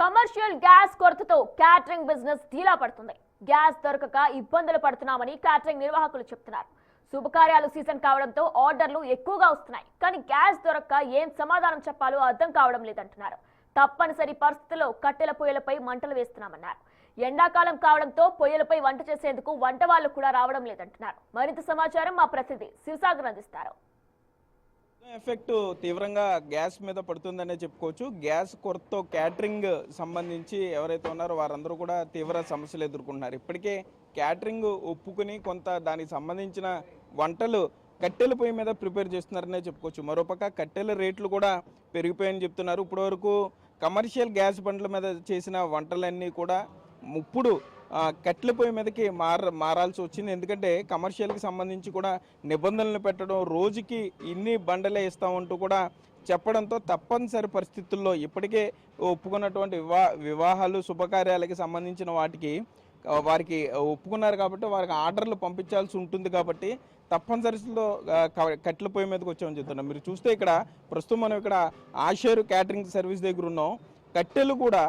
Commercial gas కొరతతో catering business ఢీలా పడుతుంది. Gas దొరకక ఇబ్బందులు పడుతున్నామని క్యాటరింగ్ నిర్వాహకులు చెప్తున్నారు. శుభకార్యాలు సీజన్ కావడంతో ఆర్డర్లు ఎక్కువగా వస్తున్నాయి. కానీ గ్యాస్ దొరక్క ఏం సమాధానం చెప్పాలో అర్థం కావడం లేదంటున్నారు. తప్పనిసరి పరిస్థితుల్లో కట్టెల పొయ్యిలపై మంటలు వేస్తున్నామన్నారు. ఎండాకాలం కావడంతో పొయ్యిలపై వంట చేసేందుకు వంట వాళ్ళు కూడా రావడం లేదంటున్నారు. మరింత సమాచారం మా ప్రతినిధి శివసాగర్ అందిస్తారు. ఎఫెక్ట్ తీవ్రంగా గ్యాస్ మీద పడుతుందనే చెప్పుకోవచ్చు. గ్యాస్ కొరతతో క్యాటరింగ్ సంబంధించి ఎవరైతే ఉన్నారో వారందరూ కూడా తీవ్ర సమస్యలు ఎదుర్కొంటున్నారు. ఇప్పటికే క్యాటరింగ్ ఒప్పుకుని కొంత దానికి సంబంధించిన వంటలు కట్టెల పొయ్యి మీద ప్రిపేర్ చేస్తున్నారనే చెప్పుకోవచ్చు. మరోపక్క కట్టెల రేట్లు కూడా పెరిగిపోయాయని చెప్తున్నారు. ఇప్పటివరకు కమర్షియల్ గ్యాస్ బండ్ల మీద చేసిన వంటలన్నీ కూడా ఇప్పుడు కట్టెల పొయ్యి మీదకి మారాల్సి వచ్చింది. ఎందుకంటే కమర్షియల్కి సంబంధించి కూడా నిబంధనలు పెట్టడం, రోజుకి ఇన్ని బండలే ఇస్తామంటూ కూడా చెప్పడంతో తప్పనిసరి పరిస్థితుల్లో ఇప్పటికే ఒప్పుకున్నటువంటి వివాహాలు శుభకార్యాలకి సంబంధించిన వారికి ఒప్పుకున్నారు కాబట్టి వారికి ఆర్డర్లు పంపించాల్సి ఉంటుంది. కాబట్టి తప్పనిసరిలో కట్టెల పొయ్యి మీదకి వచ్చామని చెప్తున్నాం. మీరు చూస్తే ఇక్కడ ప్రస్తుతం మనం ఇక్కడ ఆషేరు క్యాటరింగ్ సర్వీస్ దగ్గర ఉన్నాం. కట్టెలు కూడా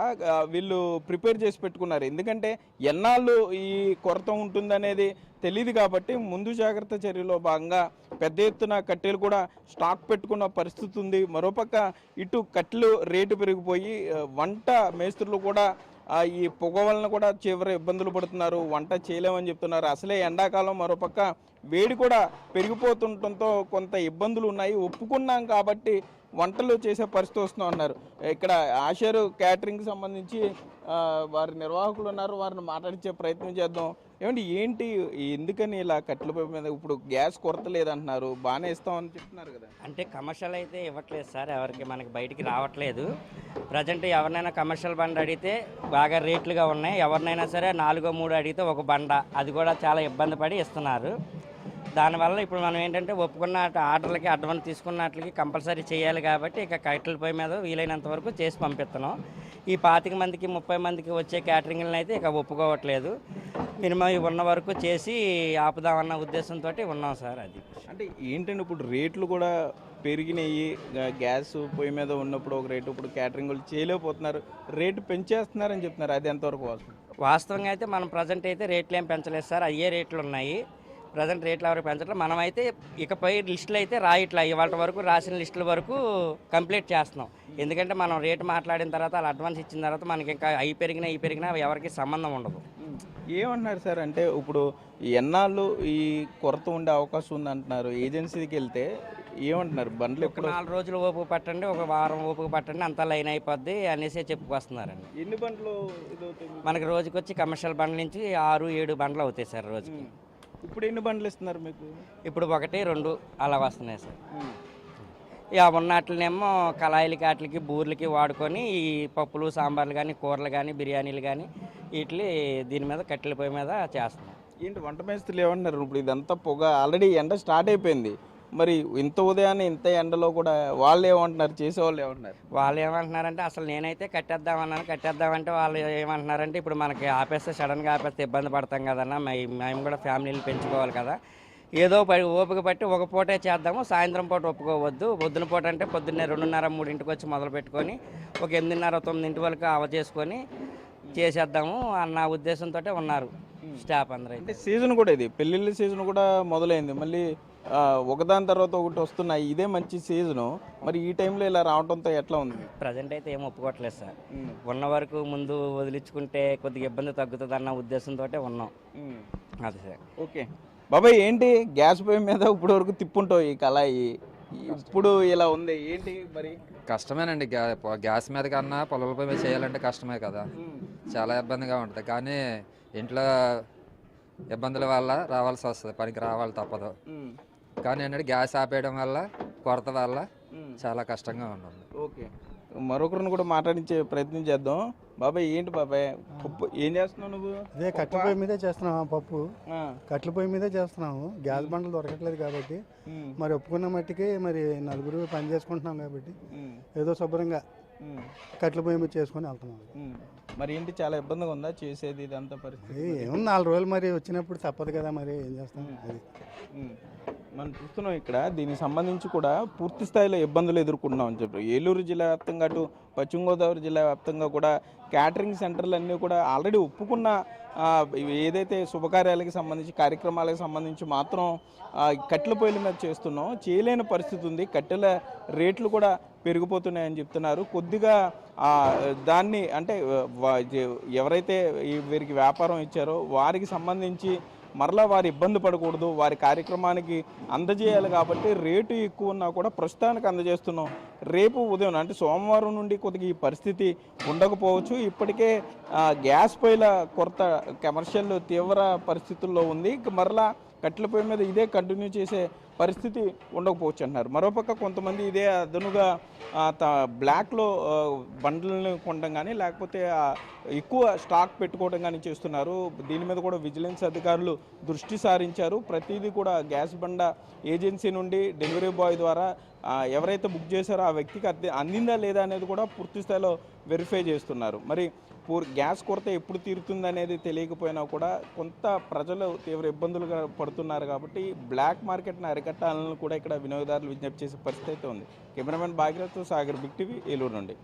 వీళ్ళు ప్రిపేర్ చేసి పెట్టుకున్నారు. ఎందుకంటే ఎన్నాళ్ళు ఈ కొరత ఉంటుందనేది తెలియదు కాబట్టి ముందు జాగ్రత్త చర్యలో భాగంగా పెద్ద ఎత్తున కట్టెలు కూడా స్టాక్ పెట్టుకున్న పరిస్థితి ఉంది. మరోపక్క ఇటు కట్టెలు రేటు పెరిగిపోయి వంట మేస్త్రులు కూడా ఈ పొగ వలన కూడా తీవ్ర ఇబ్బందులు పడుతున్నారు. వంట చేయలేమని చెప్తున్నారు. అసలే ఎండాకాలం, మరోపక్క వేడి కూడా పెరిగిపోతుండటంతో కొంత ఇబ్బందులు ఉన్నాయి. ఒప్పుకున్నాం కాబట్టి వంటలు చేసే పరిస్థితి వస్తున్నాం అన్నారు. ఇక్కడ ఆషేరు క్యాటరింగ్కి సంబంధించి వారి నిర్వాహకులు ఉన్నారు, వారిని మాట్లాడించే ప్రయత్నం చేద్దాం. ఏంటి ఎందుకని ఇలా కట్టెల పొయ్యి మీద ఇప్పుడు గ్యాస్ కొరత లేదంటున్నారు, బాగానే ఇస్తామని చెప్తున్నారు కదా? అంటే కమర్షియల్ అయితే ఇవ్వట్లేదు సార్, ఎవరికి మనకి బయటికి రావట్లేదు. ప్రజెంట్ ఎవరినైనా కమర్షియల్ బండ అడిగితే బాగా రేట్లుగా ఉన్నాయి. ఎవరినైనా సరే 4-3 అడిగితే ఒక బండ, అది కూడా చాలా ఇబ్బంది పడి ఇస్తున్నారు. దానివల్ల ఇప్పుడు మనం ఏంటంటే ఒప్పుకున్న ఆర్డర్లకి అడ్వాన్స్ తీసుకున్నట్లకి కంపల్సరీ చేయాలి కాబట్టి ఇక కట్టెల పొయ్యి మీద వీలైనంత వరకు చేసి పంపిస్తున్నాం. ఈ 25 మందికి 30 మందికి వచ్చే క్యాటరింగ్లను అయితే ఇక ఒప్పుకోవట్లేదు. మినిమం ఉన్న వరకు చేసి ఆపుదామన్న ఉద్దేశంతో ఉన్నాం సార్. అది అంటే ఏంటంటే ఇప్పుడు రేట్లు కూడా పెరిగినాయి. గ్యాస్ పొయ్యి మీద ఉన్నప్పుడు ఒక రేటు, ఇప్పుడు క్యాటరింగ్ వాళ్ళు చేయలేకపోతున్నారు, రేటు పెంచేస్తున్నారని చెప్తున్నారు. అది ఎంతవరకు వాస్తవంగా అయితే మనం ప్రజెంట్ అయితే రేట్లు ఏం పెంచలేదు సార్, అయ్యే రేట్లు ఉన్నాయి. ప్రజెంట్ రేట్లు ఎవరికి పెంచట్లేదు. మనమైతే ఇకపై లిస్టులు అయితే రాయట్లా, ఇవాళ వరకు రాసిన లిస్టుల వరకు కంప్లీట్ చేస్తున్నాం. ఎందుకంటే మనం రేటు మాట్లాడిన తర్వాత వాళ్ళు అడ్వాన్స్ ఇచ్చిన తర్వాత మనకి ఇంకా అవి పెరిగినా ఎవరికి సంబంధం ఉండదు. ఏమంటున్నారు సార్ అంటే ఇప్పుడు ఎన్నాళ్ళు ఈ కొరత ఉండే అవకాశం ఉంది అంటున్నారు? ఏజెన్సీకి వెళ్తే ఏమంటున్నారు? బండ్లు ఒక 4 రోజులు ఓపిక పట్టండి, ఒక వారం ఓపిక పట్టండి, అంతా లైన్ అయిపోద్ది అనేసి చెప్పుకొస్తున్నారండి. ఎన్ని బండ్లు మనకి రోజుకి వచ్చి కమర్షియల్ బండ్ల నుంచి 6-7 బండ్లు అవుతాయి సార్ రోజుకి. ఇప్పుడు ఎన్ని బండ్లు ఇస్తున్నారు మీకు? ఇప్పుడు 1-2 అలా వస్తున్నాయి సార్. ఇక ఉన్నట్లనేమో కళాయిలకి వాటికి బూర్లకి వాడుకొని ఈ పప్పులు, సాంబార్లు కానీ, కూరలు కానీ, బిర్యానీలు కానీ వీటి దీని మీద కట్టెల పొయ్యి మీద చేస్తున్నాం. ఏంటి వంట మేస్త్రులు ఏమన్నారు? ఇప్పుడు ఇదంతా పొగ, ఆల్రెడీ ఎండ స్టార్ట్ అయిపోయింది, మరి ఇంత ఉదయాన్నే ఇంత ఎండలో కూడా వాళ్ళు ఏమంటున్నారు? చేసేవాళ్ళు ఏమంటున్నారు? వాళ్ళు ఏమంటున్నారంటే అసలు నేనైతే కట్టేద్దామంటే వాళ్ళు ఏమంటున్నారంటే ఇప్పుడు మనకి ఆపేస్తే సడన్గా ఆపేస్తే ఇబ్బంది పడతాం కదన్నా, మేము కూడా ఫ్యామిలీలు పెంచుకోవాలి కదా, ఏదో ఓపిక పట్టి ఒక పూటే చేద్దాము, సాయంత్రం పూట ఒప్పుకోవద్దు, పొద్దున పూట అంటే పొద్దున్నే 2:30-3 వచ్చి మొదలు పెట్టుకొని ఒక 8:30-9 వరకు చేసుకొని చేసేద్దాము అన్న ఉద్దేశంతో ఉన్నారు స్టాఫ్ అందరూ. అంటే సీజన్ కూడా ఇది పెళ్ళిళ్ళ సీజన్ కూడా మొదలైంది, మళ్ళీ ఒకదాని తర్వాత ఒకటి వస్తున్నాయి, ఇదే మంచి సీజను. మరి ఈ టైంలో ఇలా రావడంతో ఎట్లా ఉంది? ప్రజెంట్ అయితే ఏం ఒప్పుకోవట్లేదు సార్, ఉన్న వరకు ముందు వదిలించుకుంటే కొద్దిగా ఇబ్బంది తగ్గుతుంది అన్న ఉద్దేశంతో ఉన్నాం. అదే సార్. ఓకే బాబాయ్, ఏంటి గ్యాస్ పొయ్యి మీద ఇప్పుడు వరకు తిప్పుంటావు ఈ కళాయి, ఇప్పుడు ఇలా ఉంది ఏంటి మరి? కష్టమేనండి, గ్యాస్ మీద కన్నా పొలాల పొయ్యి మీద చేయాలంటే కష్టమే కదా, చాలా ఇబ్బందిగా ఉంటుంది. కానీ ఇంట్లో ఇబ్బందుల వల్ల రావాల్సి వస్తుంది, పనికి రావాలి తప్పదు. కానీ ఏంటంటే గ్యాస్ ఆపేయడం వల్ల, కొరత వల్ల చాలా కష్టంగా ఉంటుంది. ఓకే, మరొకరిని కూడా మాట్లాడించే ప్రయత్నం చేద్దాం. బాబాయ్ ఏంటి బాబాయ్, పప్పు ఏం చేస్తున్నావు నువ్వు? అదే కట్టెల పొయ్యి మీదే చేస్తున్నావు పప్పు, కట్టెల పొయ్యి మీదే చేస్తున్నాము. గ్యాస్ బండ్లు దొరకట్లేదు కాబట్టి మరి ఒప్పుకున్న మట్టికి మరి నలుగురు పని చేసుకుంటున్నాం కాబట్టి ఏదో శుభ్రంగా కట్టెల పొయ్యి మీద చేసుకొని వెళ్తున్నాం. మరి ఏంటి చాలా ఇబ్బందిగా ఉందా చేసేది ఇదంతా పరిస్థితి? ఏముంది 4 రోజులు మరి వచ్చినప్పుడు తప్పదు కదా, మరి ఏం చేస్తాం. అది మనం చూస్తున్నాం ఇక్కడ దీనికి సంబంధించి కూడా పూర్తి స్థాయిలో ఇబ్బందులు ఎదుర్కొంటున్నాం అని చెప్పి ఏలూరు జిల్లా వ్యాప్తంగా అటు పశ్చిమ గోదావరి జిల్లా వ్యాప్తంగా కూడా క్యాటరింగ్ సెంటర్లు అన్నీ కూడా ఆల్రెడీ ఒప్పుకున్న ఏదైతే శుభకార్యాలకు సంబంధించి కార్యక్రమాలకు సంబంధించి మాత్రం కట్టెల పొయ్యిల మీద చేస్తున్నాం, చేయలేని పరిస్థితి ఉంది. కట్టెల రేట్లు కూడా పెరిగిపోతున్నాయని చెప్తున్నారు. కొద్దిగా దాన్ని అంటే ఎవరైతే వీరికి వ్యాపారం ఇచ్చారో వారికి సంబంధించి మరలా వారు ఇబ్బంది పడకూడదు, వారి కార్యక్రమానికి అందజేయాలి కాబట్టి రేటు ఎక్కువ ఉన్నా కూడా ప్రస్తుతానికి అందజేస్తున్నాం. రేపు ఉదయం అంటే సోమవారం నుండి కొద్దిగా ఈ పరిస్థితి ఉండకపోవచ్చు. ఇప్పటికే గ్యాస్ పొయ్యిల కొరత కమర్షియల్ తీవ్ర పరిస్థితుల్లో ఉంది. మరలా కట్టెల పొయ్యి మీద ఇదే కంటిన్యూ చేసే పరిస్థితి ఉండకపోవచ్చు అంటున్నారు. మరోపక్క కొంతమంది ఇదే అదనుగా బ్లాక్లో బండ్లను కొనడం కానీ లేకపోతే ఎక్కువ స్టాక్ పెట్టుకోవడం కానీ చేస్తున్నారు. దీని మీద కూడా విజిలెన్స్ అధికారులు దృష్టి సారించారు. ప్రతిదీ కూడా గ్యాస్ బండ ఏజెన్సీ నుండి డెలివరీ బాయ్ ద్వారా ఎవరైతే బుక్ చేశారో ఆ వ్యక్తికి అందిందా లేదా అనేది కూడా పూర్తి స్థాయిలో వెరిఫై చేస్తున్నారు. మరి గ్యాస్ కొరత ఎప్పుడు తీరుతుంది అనేది తెలియకపోయినా కూడా కొంత ప్రజలు తీవ్ర ఇబ్బందులుగా పడుతున్నారు కాబట్టి బ్లాక్ మార్కెట్ని అరికట్టాలని కూడా ఇక్కడ వినియోగదారులు విజ్ఞప్తి చేసే పరిస్థితి అయితే ఉంది. Cameraman Bhagirath, Sagar, big TV, Eluru నుండి.